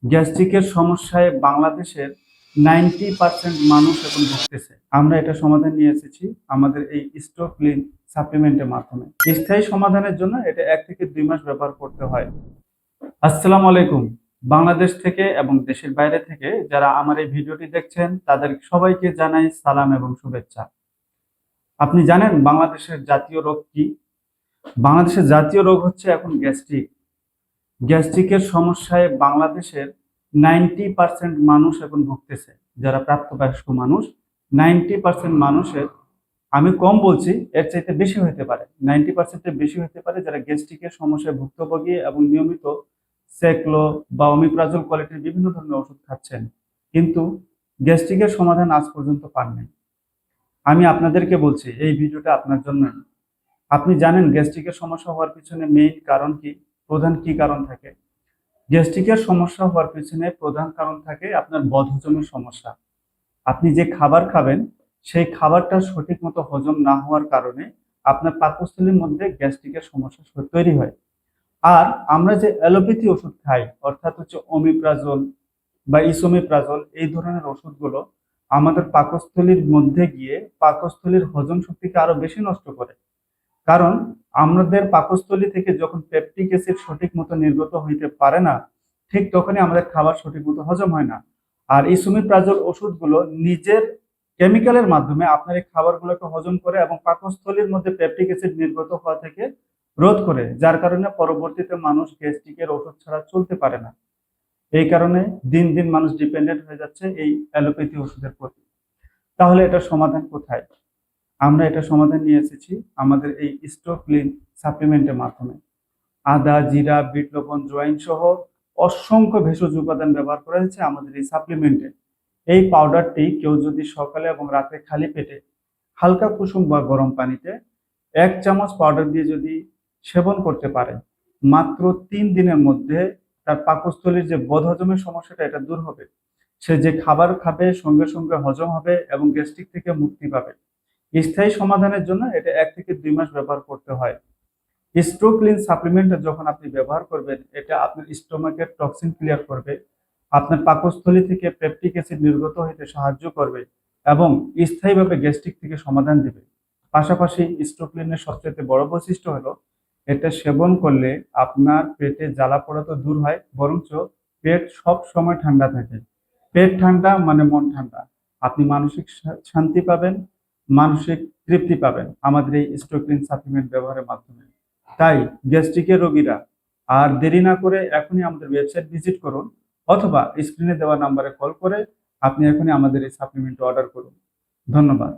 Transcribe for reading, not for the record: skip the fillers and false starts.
গ্যাস্ট্রিকের সমস্যায় বাংলাদেশের 90% মানুষ এখন ভুগতেছে। আমরা এটা সমাধান নিয়ে এসেছি আমাদের এই স্টোর ক্লিন সাপ্লিমেন্টের মাধ্যমে। স্থায়ী সমাধানের জন্য এটা 1 থেকে 2 মাস ব্যবহার করতে হয়। আসসালামু আলাইকুম। বাংলাদেশ থেকে এবং দেশের বাইরে থেকে যারা আমার এই ভিডিওটি দেখছেন তাদের সবাইকে জানাই সালাম এবং শুভেচ্ছা। আপনি জানেন বাংলাদেশের জাতীয় রোগ কি? বাংলাদেশের জাতীয় রোগ হচ্ছে এখন গ্যাস্ট্রিক। গ্যাস্ট্রিকের সমস্যায় বাংলাদেশের 90% মানুষ এখন ভুগতেছে। যারা প্রাপ্তবয়স্ক মানুষ, 90% মানুষের, আমি কম বলছি, এর চাইতে বেশি হতে পারে, 90% এর বেশি হতে পারে যারা গ্যাস্ট্রিকের সমস্যায় ভুক্তভোগী এবং নিয়মিত সেক্লো বা অমিপ্রাজল কোয়ালিটির বিভিন্ন ধরনের ওষুধ খাচ্ছেন, কিন্তু গ্যাস্ট্রিকের সমাধান আজ পর্যন্ত পাননি। আমি আপনাদেরকে বলছি এই ভিডিওটা আপনার জন্য। আপনি জানেন গ্যাস্ট্রিকের সমস্যা হওয়ার পিছনে মেইন কারণ কি, প্রধান কি কারণ থাকে? গ্যাস্ট্রিকের সমস্যা হওয়ার পিছনে প্রধান কারণ থাকে আপনার বদহজমের সমস্যা। আপনি যে খাবার খাবেন সেই খাবারটা সঠিক মতো হজম না হওয়ার কারণে আপনার পাকস্থলীর মধ্যে গ্যাস্ট্রিকের সমস্যা তৈরি হয়। আর আমরা যে অ্যালোপ্যাথি ওষুধ খাই, অর্থাৎ হচ্ছে অমিপ্রাজল বা ইসোমিপ্রাজল, এই ধরনের ওষুধগুলো আমাদের পাকস্থলীর মধ্যে গিয়ে পাকস্থলীর হজম শক্তিকে আরো বেশি নষ্ট করে। কারণ আমাদের পাকস্থলী থেকে যখন পেপটিক অ্যাসিড সঠিক মতো নির্গত হইতে পারে না, ঠিক তখনই আমাদের খাবার সঠিক মতো হজম হয় না। আর এই সুমিপ্রাজল ওষুধগুলো নিজের কেমিক্যালের মাধ্যমে আপনার এই খাবারগুলোকে হজম করে এবং পাকস্থলীর মধ্যে পেপটিক অ্যাসিড নির্গত হওয়া থেকে রোধ করে, যার কারণে পরবর্তীতে মানুষ গ্যাস্ট্রিকের ওষুধ ছাড়া চলতে পারে না। এই কারণে দিন দিন মানুষ ডিপেন্ডেন্ট হয়ে যাচ্ছে এই অ্যালোপ্যাথি ওষুধের প্রতি। তাহলে এটা সমাধান কোথায়? আমরা এটা সমাধান নিয়ে এসেছি আমাদের এই স্টোর ক্লিন সাপ্লিমেন্টের মাধ্যমে। আদা, জিরা, বিট লবণ, জোয়াইন সহ অসংখ্য ভেষজ উপাদান ব্যবহার করা হয়েছে আমাদের এই সাপ্লিমেন্টে। এই পাউডারটি কেউ যদি সকালে এবং রাতে খালি পেটে হালকা কুসুম বা গরম পানিতে 1 চামচ পাউডার দিয়ে যদি সেবন করতে পারে, মাত্র 3 দিনের মধ্যে তার পাকস্থলীর যে বদহজমের সমস্যাটা এটা দূর হবে। সে যে খাবার খাবে সঙ্গে সঙ্গে হজম হবে এবং গ্যাস্ট্রিক থেকে মুক্তি পাবে। স্থায়ী সমাধানের জন্য এটা 1 থেকে 2 মাস ব্যবহার করতে হয়। স্টোক্লিন সাপ্লিমেন্ট যখন আপনি ব্যবহার করবেন, এটা আপনার স্টোমাকের টক্সিন ক্লিয়ার করবে, আপনার পাকস্থলী থেকে পেপটিক অ্যাসিড নির্গত হতে সাহায্য করবে এবং স্থায়ীভাবে গ্যাস্ট্রিক থেকে সমাধান দিবে। পাশাপাশি স্টোক্লিনের সবচেয়ে বড় বৈশিষ্ট্য হলো এটা সেবন করলে আপনার পেটে জ্বালা পোড়া তো দূর হয়, বরঞ্চ পেট সব সময় ঠান্ডা থাকে। পেট ঠান্ডা মানে মন ঠান্ডা। আপনি মানসিক শান্তি পাবেন, মানসিক তৃপ্তি পাবেন আমাদের এই স্টোক্লিন সাপ্লিমেন্ট ব্যবহারের মাধ্যমে। তাই গ্যাস্ট্রিকের রোগীরা আর দেরি না করে এখনই আমাদের ওয়েবসাইট ভিজিট করুন, অথবা স্ক্রিনে দেওয়া নাম্বারে কল করে আপনি এখনই আমাদের এই সাপ্লিমেন্ট অর্ডার করুন। ধন্যবাদ।